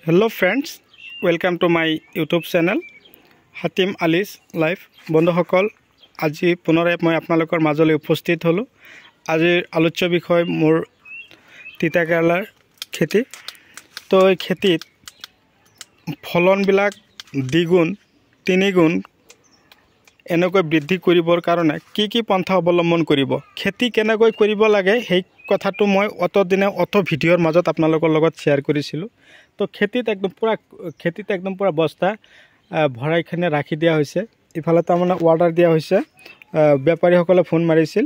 Hello friends, welcome to my YouTube channel Hatim Ali's Life. বন্ধুসকল আজি পুনৰাই মই আপোনালোকৰ মাজলৈ উপস্থিত হলো। আজিৰ আলোচ্য বিষয় মোৰ তিতা কেৰেলাৰ খেতি। তো এই খেতিত ফলনবিলাক দ্বিগুণ তিনিগুণ এনেকৈ বৃদ্ধি কৰিবৰ কাৰণে কি পন্থা অৱলম্বন কৰিব, খেতি কেনেকৈ কৰিব লাগে সেই কথাটো মই অতদিনে ভিডিঅ'ৰ মাজত আপোনালোকৰ লগত শ্বেয়াৰ কৰিছিলোঁ। তো খেতিত একদম পুৰা বস্তা ভৰাইখিনি ৰাখি দিয়া হৈছে। ইফালে তাৰমানে অৰ্ডাৰ দিয়া হৈছে, বেপাৰীসকলে ফোন মাৰিছিল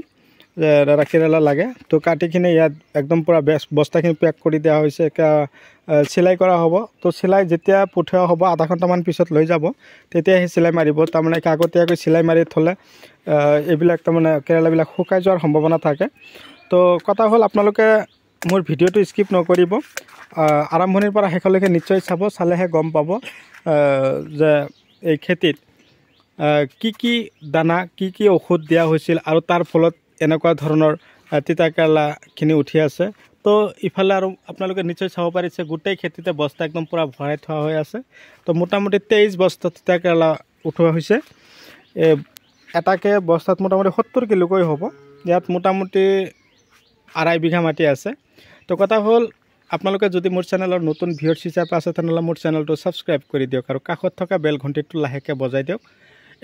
যে কেৰেলা লাগে, তো কাটিখিনি ইয়াত একদম পুৰা বস্তাখিনি পেক কৰি দিয়া হৈছে। চিলাই কৰা হ'ব, তো চিলাই যেতিয়া পঠিওৱা হ'ব আধা ঘণ্টামান পিছত লৈ যাব, তেতিয়া সেই চিলাই মাৰিব। তাৰমানে আগতীয়াকৈ চিলাই মাৰি থ'লে এইবিলাক তাৰমানে কেৰেলাবিলাক শুকাই যোৱাৰ সম্ভাৱনা থাকে। তো কথা হ'ল আপোনালোকে মোৰ ভিডিঅ'টো স্কিপ নকৰিব, আৰম্ভণিৰ পৰা শেষলৈকে নিশ্চয় চাব, চালেহে গম পাব যে এই খেতিত কি দানা কি ঔষধ দিয়া হৈছিল আৰু তাৰ ফলত এনেকুৱা ধৰণৰ তিতা কেৰেলাখিনি উঠি আছে। তো ইফালে আৰু আপোনালোকে নিশ্চয় চাব পাৰিছে গোটেই খেতিতে বস্তা একদম পূৰা ভৰাই থোৱা হৈ আছে। তো মোটামুটি 23 বস্তা তিতা কেৰেলা উঠোৱা হৈছে। এটাকে বস্তাত মোটামুটি 70 কিলোকৈ হ'ব। ইয়াত মোটামুটি 2.5 বিঘা মাটি আছে। তো কথা হ'ল আপোনালোকে যদি মোৰ চেনেলৰ নতুন ভিউৱাৰ্ছ হিচাপে আছে তেনেহ'লে মোৰ চেনেলটো ছাবস্ক্ৰাইব কৰি দিয়ক আৰু কাষত থকা বেল ঘণ্টিটো লাহেকৈ বজাই দিয়ক।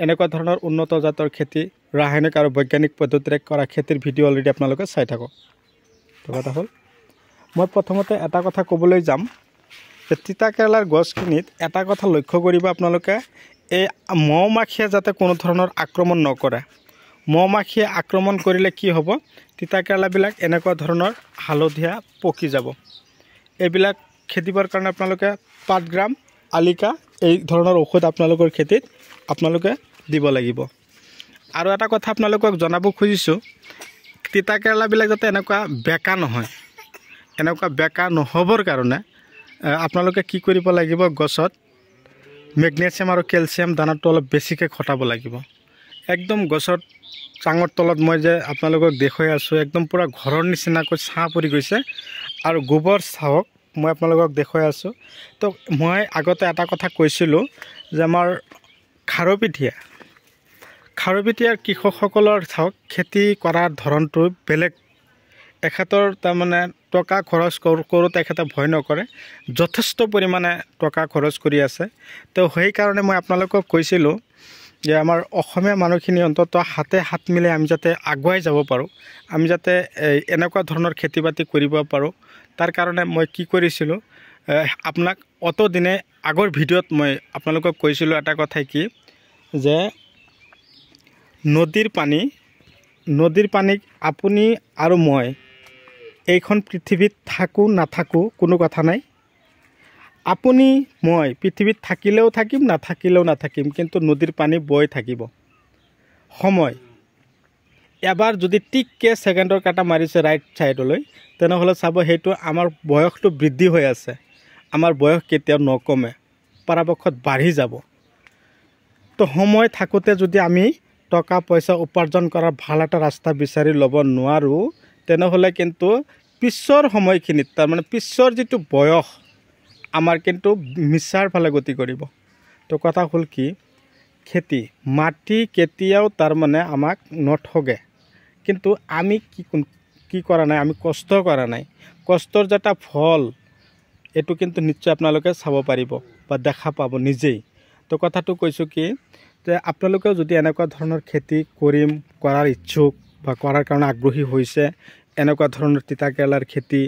এনেকুৱা ধৰণৰ উন্নত জাতৰ খেতি, ৰাসায়নিক আৰু বৈজ্ঞানিক পদ্ধতিৰে কৰা খেতিৰ ভিডিঅ' অলৰেডি আপোনালোকে চাই থাকক। তো কথা হ'ল মই প্ৰথমতে এটা কথা ক'বলৈ যাম যে তিতা কেৰেলাৰ গছখিনিত এটা কথা লক্ষ্য কৰিব আপোনালোকে, এই মহ মাখিয়ে যাতে কোনো ধৰণৰ আক্ৰমণ নকৰে। মহ মাখিয়ে আক্ৰমণ কৰিলে কি হ'ব, তিতা কেৰেলাবিলাক এনেকুৱা ধৰণৰ হালধীয়া পকি যাব। এইবিলাক খেদিবৰ কাৰণে আপোনালোকে পাটগ্ৰাম, আলিকা এই ধৰণৰ ঔষধ আপোনালোকৰ খেতিত আপোনালোকে দিব লাগিব। আৰু এটা কথা আপোনালোকক জনাব খুজিছোঁ, তিতা কেৰেলাবিলাক যাতে এনেকুৱা বেকা নহয়, এনেকুৱা বেকা নহ'বৰ কাৰণে আপোনালোকে কি কৰিব লাগিব, গছত মেগনেছিয়াম আৰু কেলছিয়াম দানাটো অলপ বেছিকৈ খটাব লাগিব। একদম গছৰ চাঙৰ তলত মই যে আপোনালোকক দেখুৱাই আছোঁ, একদম পূৰা ঘৰৰ নিচিনাকৈ ছাঁ পৰি গৈছে আৰু গোবৰ চাওক মই আপোনালোকক দেখুৱাই আছোঁ। তো মই আগতে এটা কথা কৈছিলোঁ যে আমাৰ খাৰুপেটীয়াৰ কৃষকসকলৰ চাওক খেতি কৰাৰ ধৰণটো বেলেগ। এখেতৰ তাৰমানে টকা খৰচ কৰোঁতে এখেতে ভয় নকৰে, যথেষ্ট পৰিমাণে টকা খৰচ কৰি আছে। তো সেইকাৰণে মই আপোনালোকক কৈছিলোঁ যে আমাৰ অসমীয়া মানুহখিনি অন্ততঃ হাতে হাত মিলাই আমি যাতে আগুৱাই যাব পাৰোঁ, আমি যাতে এনেকুৱা ধৰণৰ খেতি বাতি কৰিব পাৰোঁ। তাৰ কাৰণে মই কি কৰিছিলোঁ, আপোনাক অতদিনে আগৰ ভিডিঅ'ত মই আপোনালোকক কৈছিলোঁ এটা কথাই কি, যে নদীৰ পানীক আপুনি আৰু মই এইখন পৃথিৱীত থাকোঁ নাথাকোঁ কোনো কথা নাই। আপুনি মই পৃথিৱীত থাকিলেও থাকিম, নাথাকিলেও নাথাকিম, কিন্তু নদীৰ পানী বৈ থাকিব। সময় এবাৰ যদি টিককৈ ছেকেণ্ডৰ কাটা মাৰিছে ৰাইট ছাইডলৈ, তেনেহ'লে চাব সেইটো আমাৰ বয়সটো বৃদ্ধি হৈ আছে, আমাৰ বয়স কেতিয়াও নকমে, পৰাপক্ষত বাঢ়ি যাব। তো সময় থাকোঁতে যদি আমি টকা পইচা উপাৰ্জন কৰাৰ ভাল এটা ৰাস্তা বিচাৰি ল'ব নোৱাৰোঁ, তেনেহ'লে কিন্তু পিছৰ সময়খিনিত তাৰমানে পিছৰ যিটো বয়স আমাৰ কিন্তু মিছাৰ ফালে গতি কৰিব। তো কথা হ'ল কি, মাটি কেতিয়াও তাৰমানে আমাক নঠগে, কিন্তু আমি কি কৰা নাই, আমি কষ্ট কৰা নাই। কষ্টৰ যে এটা ফল এইটো কিন্তু নিশ্চয় আপোনালোকে চাব পাৰিব বা দেখা পাব নিজেই। তো কথাটো কৈছোঁ কি, যে আপোনালোকেও যদি এনেকুৱা ধৰণৰ খেতি কৰাৰ ইচ্ছুক বা কৰাৰ কাৰণে আগ্ৰহী হৈছে, এনেকুৱা ধৰণৰ তিতা কেৰেলাৰ খেতি,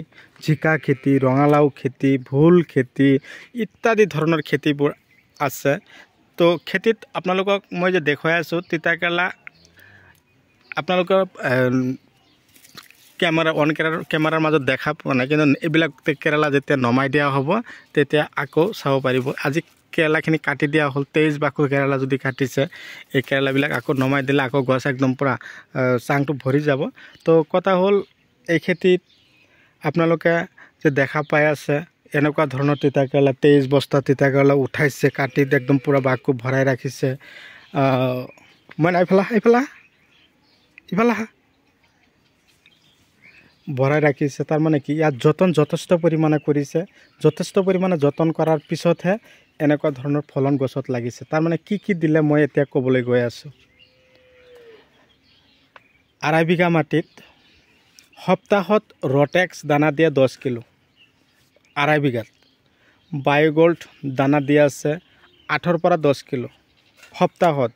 জিকা খেতি, ৰঙালাও খেতি, ভোল খেতি ইত্যাদি ধৰণৰ খেতিবোৰ আছে। তো খেতিত আপোনালোকক মই যে দেখুৱাই আছোঁ তিতা কেৰেলা, আপোনালোকৰ কেমেৰাৰ মাজত দেখা পোৱা নাই, কিন্তু এইবিলাক কেৰেলা যেতিয়া নমাই দিয়া হ'ব তেতিয়া আকৌ চাব পাৰিব। আজি কেৰেলাখিনি কাটি দিয়া হ'ল, 23 বাকু কেৰেলা যদি কাটিছে, এই কেৰেলাবিলাক আকৌ নমাই দিলে আকৌ গছ একদম পূৰা চাংটো ভৰি যাব। তো কথা হ'ল এই খেতিত আপোনালোকে যে দেখা পাই আছে এনেকুৱা ধৰণৰ তিতা কেৰেলা 23 বস্তা তিতা কেৰেলা উঠাইছে, কাটি একদম পূৰা বাকু ভৰাই ৰাখিছে। মই ইফালে ভৰাই ৰাখিছে। তাৰমানে কি ইয়াত যতন যথেষ্ট পৰিমাণে কৰিছে, যথেষ্ট পৰিমাণে যতন কৰাৰ পিছতহে এনেকুৱা ধৰণৰ ফলন গছত লাগিছে। তাৰমানে কি দিলে মই এতিয়া ক'বলৈ গৈ আছোঁ। 2.5 বিঘা মাটিত সপ্তাহত ৰটেক্স দানা দিয়ে 10 কিলো, 2.5 বিঘাত বায়োগোল্ড দানা দিয়া আছে 8 পৰা 10 কিলো সপ্তাহত।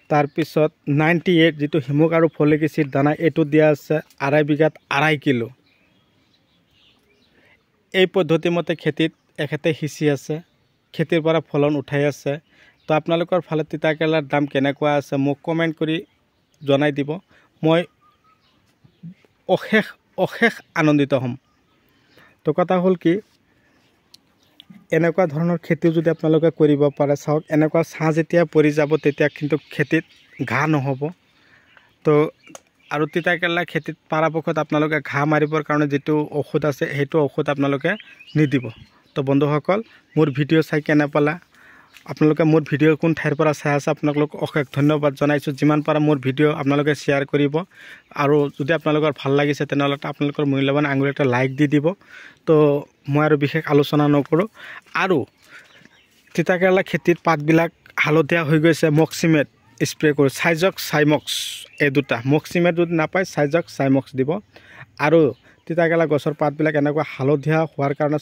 তাৰপিছত 98 যিটো হিমুক আৰু ফলিক এচিড দানা এইটো দিয়া আছে 2.5 বিঘাত 2.5 কিলো। এই পদ্ধতি মতে খেতিত এখেতে সিঁচি আছে, খেতিৰ পৰা ফলন উঠাই আছে। তো আপোনালোকৰ ফালে তিতা কেৰেলাৰ দাম কেনেকুৱা আছে মোক কমেণ্ট কৰি জনাই দিব। মই অশেষ আনন্দিত হ'ম। তো কথা হ'ল কি, এনেকুৱা ধৰণৰ খেতিও যদি আপোনালোকে কৰিব পাৰে, চাওক এনেকুৱা ছাঁ যেতিয়া পৰি যাব তেতিয়া কিন্তু খেতিত ঘাঁহ নহ'ব। তো আৰু তিতা কেৰেলা খেতিত পৰাপক্ষত আপোনালোকে ঘাঁহ মাৰিবৰ কাৰণে যিটো ঔষধ আছে সেইটো ঔষধ আপোনালোকে নিদিব। তো বন্ধুসকল, মোৰ ভিডিঅ' চাই কেনে পালা, আপোনালোকে মোৰ ভিডিঅ' কোন ঠাইৰ পৰা চাই আছে আপোনালোকক অশেষ ধন্যবাদ জনাইছোঁ। যিমান পাৰে মোৰ ভিডিঅ' আপোনালোকে শ্বেয়াৰ কৰিব, আৰু যদি আপোনালোকৰ ভাল লাগিছে তেনেহ'লে আপোনালোকৰ মূল্যৱান আঙুলি এটা লাইক দি দিব। তো মই আৰু বিশেষ আলোচনা নকৰোঁ। আৰু তিতা কেৰেলা খেতিত পাতবিলাক হালধীয়া হৈ গৈছে, মক্সিমেট স্প্ৰে কৰোঁ, চাইজক চাইমক্স, এই দুটা। মক্সিমেট যদি নাপায় চাইজক চাইমক্স দিব। আৰু তিতা কেৰেলা গছৰ পাতবিলাক এনেকুৱা হালধীয়া হোৱাৰ কাৰণে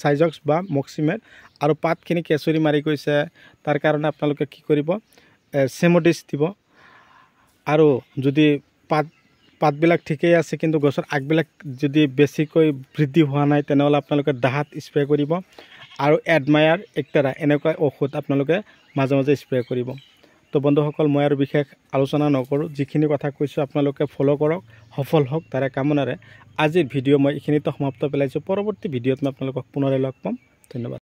চাইজক্স বা মক্সিমেট, আৰু পাতখিনি কেঁচুৰি মাৰি গৈছে তাৰ কাৰণে আপোনালোকে কি কৰিব, চেমডিছ দিব। আৰু যদি পাতবিলাক ঠিকেই আছে কিন্তু গছৰ আগবিলাক যদি বেছিকৈ বৃদ্ধি হোৱা নাই তেনেহ'লে আপোনালোকে দাহাত স্প্ৰে কৰিব। আৰু এডমায়াৰ এক্টেৰা এনেকুৱা ঔষধ আপোনালোকে মাজে মাজে স্প্ৰে কৰিব। তো বন্ধুসকল, মই আৰু বিশেষ আলোচনা নকৰোঁ, যিখিনি কথা কৈছোঁ আপোনালোকে ফ'ল' কৰক, সফল হওক তাৰে কামনাৰে আজিৰ ভিডিঅ' মই এইখিনিতে সমাপ্ত পেলাইছোঁ। পৰৱৰ্তী ভিডিঅ'ত মই আপোনালোকক পুনৰাই লগ পাম। ধন্যবাদ।